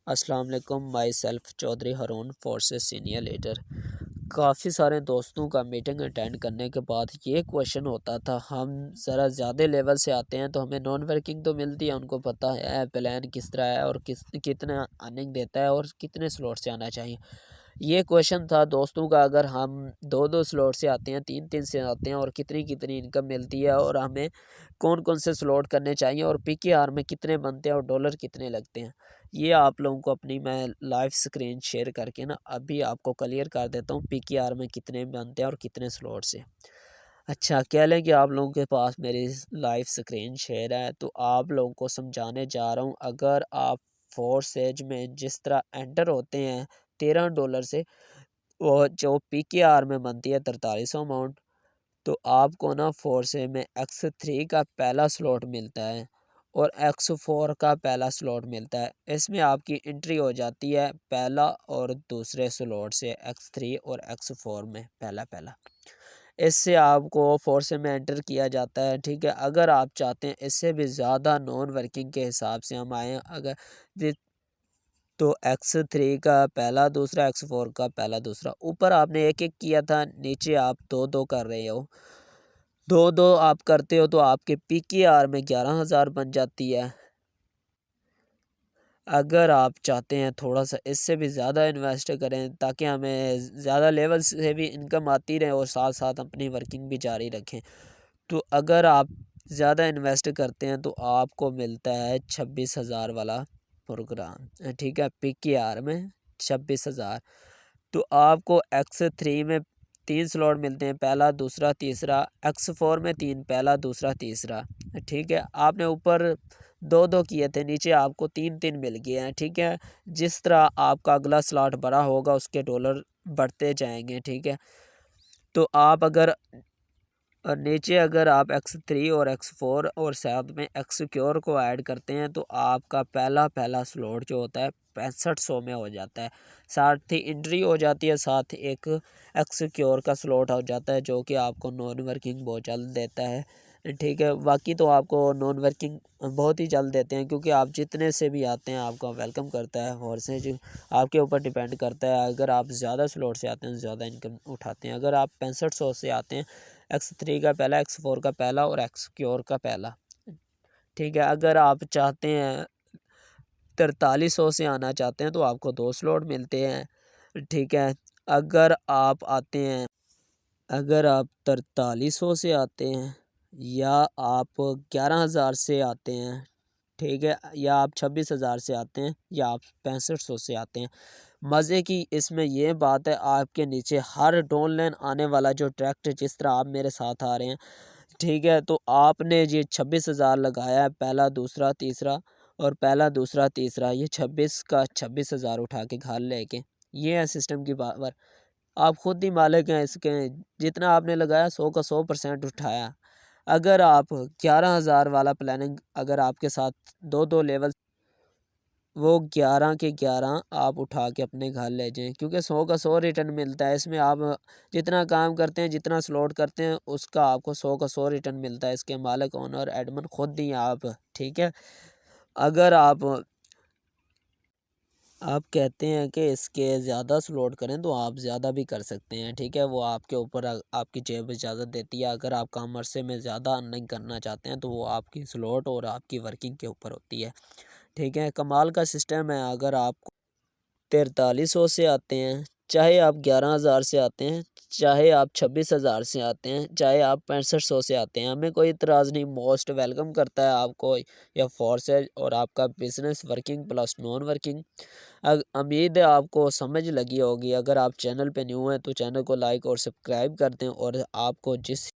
अस्सलाम वालेकुम। Myself Chaudhary Haroon forces senior leader. काफ़ी सारे दोस्तों का मीटिंग अटेंड करने के बाद ये क्वेश्चन होता था, हम ज़रा ज़्यादा लेवल से आते हैं तो हमें नॉन वर्किंग तो मिलती है, उनको पता है प्लान किस तरह है और कितना अर्निंग देता है और कितने स्लॉट से आना चाहिए। ये क्वेश्चन था दोस्तों का, अगर हम दो दो स्लॉट से आते हैं, तीन तीन से आते हैं और कितनी कितनी इनकम मिलती है और हमें कौन कौन से स्लॉट करने चाहिए और पीकेआर में कितने बनते हैं और डॉलर कितने लगते हैं। ये आप लोगों को अपनी मैं लाइव स्क्रीन शेयर करके ना अभी आपको क्लियर कर देता हूँ पीकेआर में कितने बनते हैं और कितने स्लॉट से। अच्छा, कह लें कि आप लोगों के पास मेरी लाइव स्क्रीन शेयर है तो आप लोगों को समझाने जा रहा हूँ। अगर आप फोर्स एज में जिस तरह एंटर होते हैं $13 से, वो जो पीकेआर में बनती है 4300 अमाउंट, तो आपको ना फोर्स ए में X3 का पहला स्लॉट मिलता है और X4 का पहला स्लॉट मिलता है। इसमें आपकी एंट्री हो जाती है पहला और दूसरे स्लॉट से X3 और X4 में पहला पहला। इससे आपको फोर्स में एंटर किया जाता है। ठीक है, अगर आप चाहते हैं इससे भी ज़्यादा नॉन वर्किंग के हिसाब से हम आएँ अगर तो X3 का पहला दूसरा, X4 का पहला दूसरा। ऊपर आपने एक एक किया था, नीचे आप दो दो कर रहे हो। दो दो आप करते हो तो आपके पीकेआर में 11,000 बन जाती है। अगर आप चाहते हैं थोड़ा सा इससे भी ज़्यादा इन्वेस्ट करें ताकि हमें ज़्यादा लेवल से भी इनकम आती रहे और साथ साथ अपनी वर्किंग भी जारी रखें, तो अगर आप ज़्यादा इन्वेस्ट करते हैं तो आपको मिलता है 26,000 वाला प्रोग्राम। ठीक है, पीकेआर में 26,000। तो आपको X3 में 3 स्लॉट मिलते हैं, पहला दूसरा तीसरा। X4 में 3, पहला दूसरा तीसरा। ठीक है, आपने ऊपर दो दो किए थे, नीचे आपको 3 3 मिल गए हैं। ठीक है, जिस तरह आपका अगला स्लॉट बड़ा होगा उसके डॉलर बढ़ते जाएंगे। ठीक है, तो आप अगर नीचे अगर आप X3 और X4 और साथ में एक्सक्योर को ऐड करते हैं तो आपका पहला पहला स्लॉट जो होता है 6500 में हो जाता है। साथ ही एंट्री हो जाती है, साथ एक एक्सक्योर का स्लॉट हो जाता है जो कि आपको नॉन वर्किंग बहुत जल्द देता है। ठीक है, बाकी तो आपको नॉन वर्किंग बहुत ही जल्द देते हैं क्योंकि आप जितने से भी आते हैं आपका वेलकम करता है और से जो आपके ऊपर डिपेंड करता है। अगर आप ज़्यादा स्लॉट से आते हैं ज़्यादा इनकम उठाते हैं। अगर आप 6500 से आते हैं, X3 का पहला, X4 का पहला और एक्सक्योर का पहला। ठीक है, अगर आप चाहते हैं 4300 से आना चाहते हैं तो आपको 2 स्लॉट मिलते हैं। ठीक है, अगर आप आते हैं अगर आप 4300 से आते हैं या आप 11,000 से आते हैं, ठीक है, या आप 26,000 से आते हैं या आप 6500 से आते हैं, मज़े की इसमें ये बात है आपके नीचे हर डॉन लाइन आने वाला जो ट्रैक्टर जिस तरह आप मेरे साथ आ रहे हैं, ठीक है, तो आपने ये 26,000 लगाया है, पहला दूसरा तीसरा और पहला दूसरा तीसरा, ये 26 का 26,000 उठा के घर लेके, ये है सिस्टम की पावर। आप खुद ही मालिक हैं इसके। जितना आपने लगाया 100 का 100% उठाया। अगर आप 11,000 वाला प्लानिंग अगर आपके साथ दो दो लेवल, वो 11 के 11 आप उठा के अपने घर ले जाएँ क्योंकि 100 का 100 रिटर्न मिलता है। इसमें आप जितना काम करते हैं, जितना स्लॉट करते हैं, उसका आपको 100 का 100 रिटर्न मिलता है। इसके मालिक, ओनर, एडमिन खुद ही हैं आप। ठीक है, अगर आप कहते हैं कि इसके ज़्यादा स्लॉट करें तो आप ज़्यादा भी कर सकते हैं। ठीक है, वो आपके ऊपर आपकी जेब इजाज़त देती है। अगर आप कम अरसे में ज़्यादा अर्निंग करना चाहते हैं तो वो आपकी स्लॉट और आपकी वर्किंग के ऊपर होती है। ठीक है, कमाल का सिस्टम है। अगर आप 4300 से आते हैं, चाहे आप 11,000 से आते हैं, चाहे आप 26,000 से आते हैं, चाहे आप 6500 से आते हैं, हमें कोई इतराज़ नहीं। मोस्ट वेलकम करता है आपको यह फोर्स है और आपका business working plus non working. उम्मीद है आपको समझ लगी होगी। अगर आप चैनल पे न्यू हैं तो चैनल को लाइक और सब्सक्राइब कर दें और आपको जिस